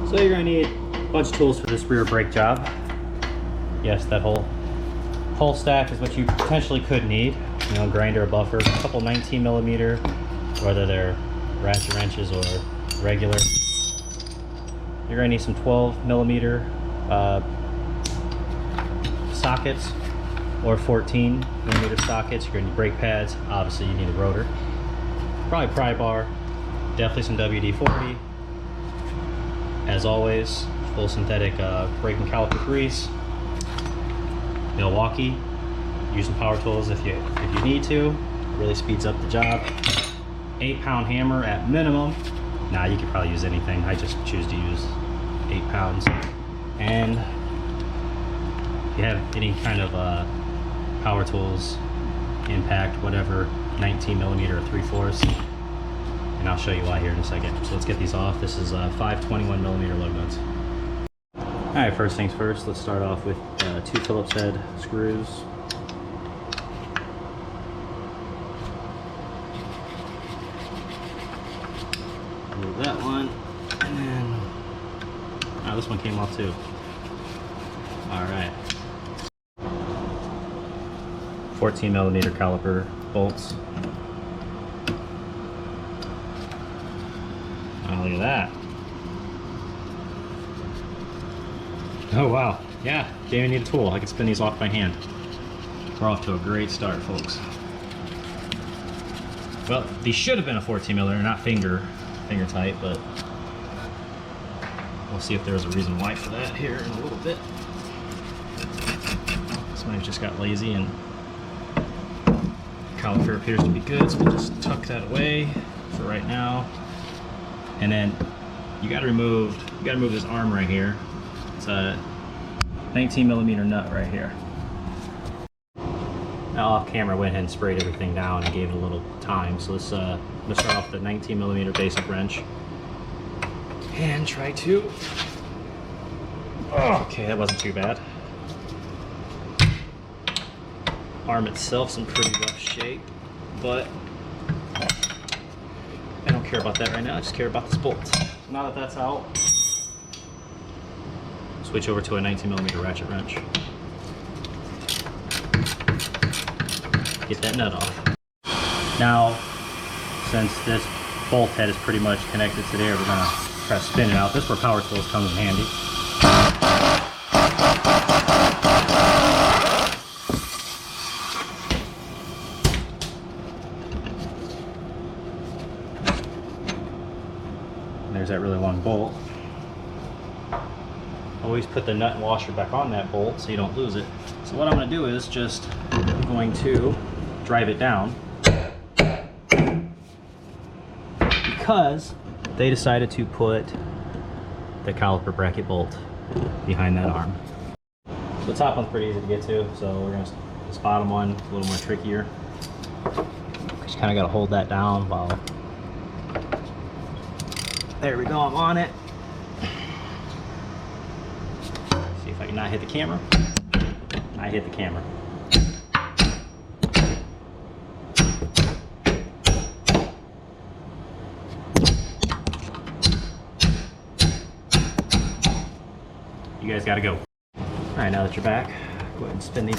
So you're gonna need a bunch of tools for this rear brake job. Yes, that whole stack is what you potentially could need. You know, grinder, a buffer, a couple 19mm, whether they're ratchet wrenches or regular. You're gonna need some 12mm sockets or 14mm sockets. You're gonna need brake pads. Obviously, you need a rotor. Probably pry bar. Definitely some WD-40. As always, full synthetic brake and caliper grease. Milwaukee. Use some power tools if you need to. It really speeds up the job. 8-pound hammer at minimum. Nah, you could probably use anything. I just choose to use 8 pounds. And if you have any kind of power tools, impact, whatever, 19mm or 3/4, and I'll show you why here in a second. So let's get these off. This is 5 21mm lug nuts. Alright, first things first, let's start off with 2 Phillips head screws. Remove that one, and then, oh, this one came off too. Alright. 14mm caliper bolts. Oh, look at that. Oh wow, yeah, didn't even need a tool. I can spin these off by hand. We're off to a great start, folks. Well, these should have been a 14mm, not finger tight, but we'll see if there's a reason why for that here in a little bit. Somebody just got lazy and caliper appears to be good, so we'll just tuck that away for right now. And then you gotta remove this arm right here. It's a 19mm nut right here. Now off camera, I went ahead and sprayed everything down and gave it a little time. So let's start off the 19mm basic wrench and try to. Oh, okay, that wasn't too bad. Arm itself's in pretty rough shape, but I don't care about that right now. I just care about this bolt. Now that that's out, switch over to a 19mm ratchet wrench. Get that nut off. Now, since this bolt head is pretty much connected to there, we're gonna try to spin it out. This is where power tools come in handy. And there's that really long bolt. Always put the nut and washer back on that bolt so you don't lose it. So what I'm going to do is just going to drive it down because they decided to put the caliper bracket bolt behind that arm. The top one's pretty easy to get to, so we're going to, this bottom one is a little more trickier. Just kind of got to hold that down while, there we go, I'm on it. See if I can not hit the camera. I hit the camera. You guys gotta go. Alright, now that you're back, go ahead and spin these.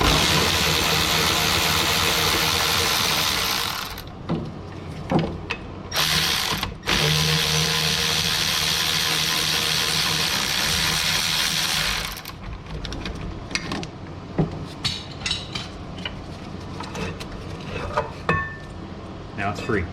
Now it's free.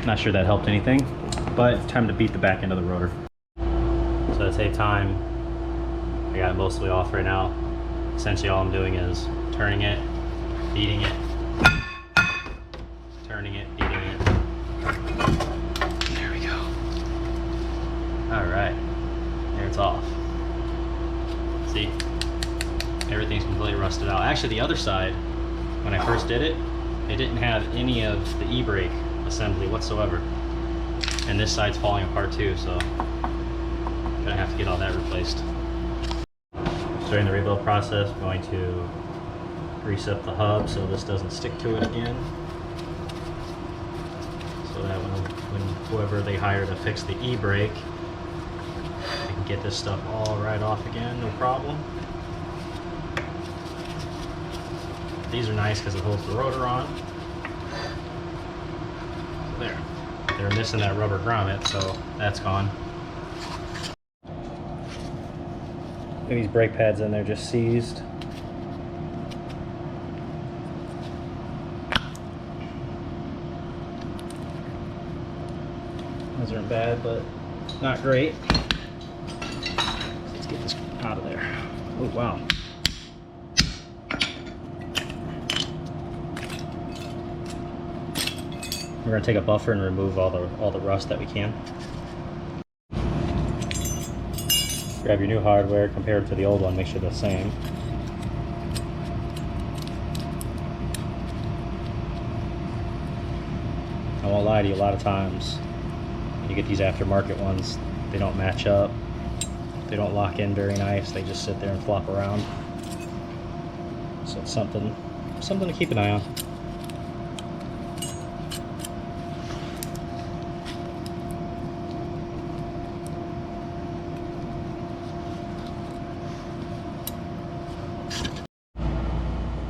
Not sure that helped anything, but it's time to beat the back end of the rotor. So to save time, I got it mostly off right now. Essentially all I'm doing is turning it, beating it, turning it, beating it. There we go. Alright, there it's off. See? Everything's completely rusted out. Actually, the other side, when I first did it, it didn't have any of the e-brake assembly whatsoever. And this side's falling apart too, so I'm gonna have to get all that replaced. During the rebuild process, I'm going to grease up the hub so this doesn't stick to it again. So that when whoever they hire to fix the e-brake, they can get this stuff all right off again, no problem. These are nice because it holds the rotor on. So there. They're missing that rubber grommet, so that's gone. These brake pads in there just seized. Those aren't bad, but not great. Let's get this out of there. Oh wow. We're gonna take a buffer and remove all the rust that we can. Grab your new hardware, compare it to the old one, make sure they're the same. I won't lie to you, a lot of times when you get these aftermarket ones, they don't match up. They don't lock in very nice, they just sit there and flop around. So it's something to keep an eye on.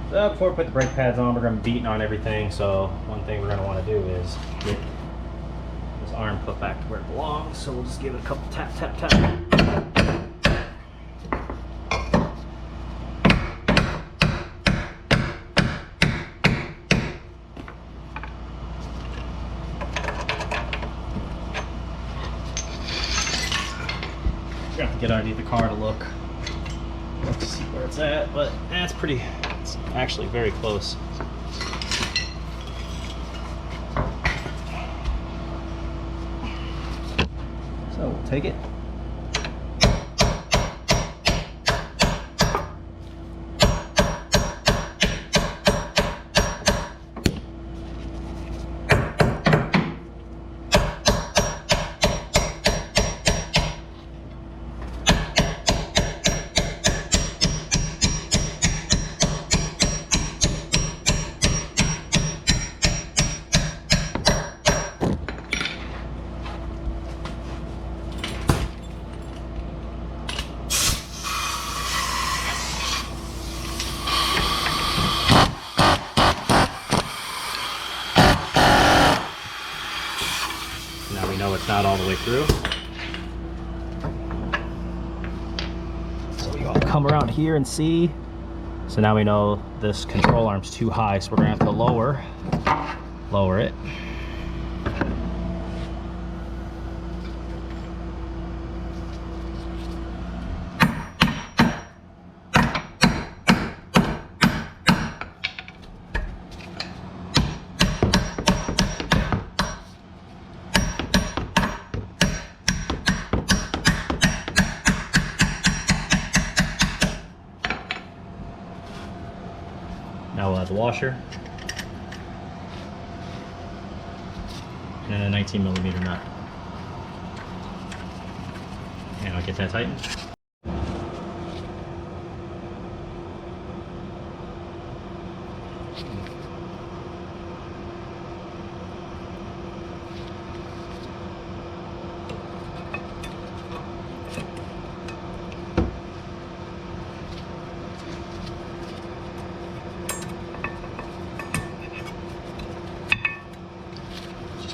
So before we put the brake pads on, we're going to be beating on everything. So one thing we're going to want to do is get this arm put back to where it belongs. So we'll just give it a couple tap, tap, tap. You have to get underneath the car to look to see where it's at, but that's pretty. It's actually very close. So we'll take it. Now we know it's not all the way through. So we all come around here and see. So now we know this control arm's too high, so we're gonna have to lower it. Now we'll add the washer and a 19mm nut. And I'll get that tightened.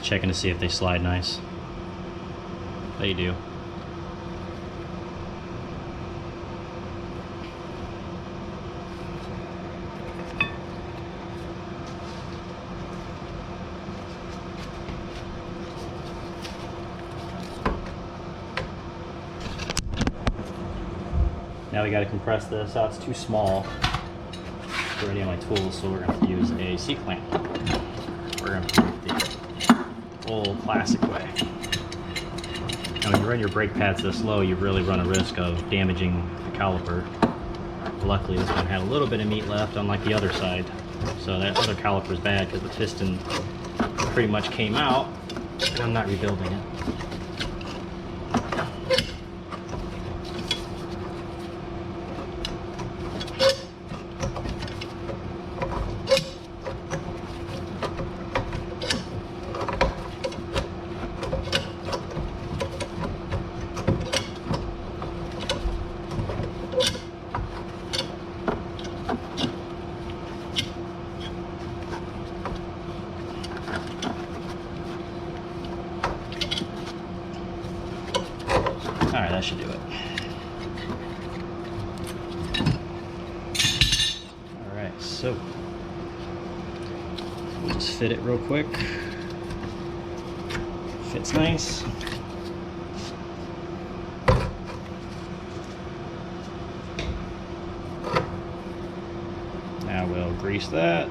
Checking to see if they slide nice. They do. Now Now we got to compress this out. It's too small for any of my tools, so we're going to have to use a C-clamp. We're going to do it the old classic way. Now when you run your brake pads this low, you really run a risk of damaging the caliper. Luckily this one had a little bit of meat left, unlike the other side. So that other caliper is bad because the piston pretty much came out, and I'm not rebuilding it. Alright, that should do it. Alright, so we'll just fit it real quick. Fits nice. Now we'll grease that.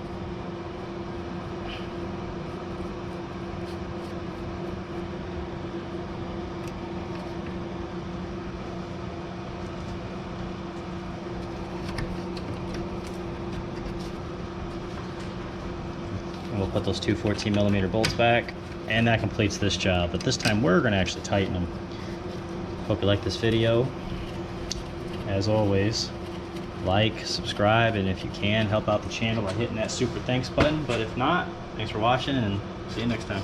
And we'll put those two 14mm bolts back, and that completes this job. But this time we're going to actually tighten them. Hope you like this video. As always, like, subscribe, and if you can, help out the channel by hitting that super thanks button. But if not, thanks for watching, and see you next time.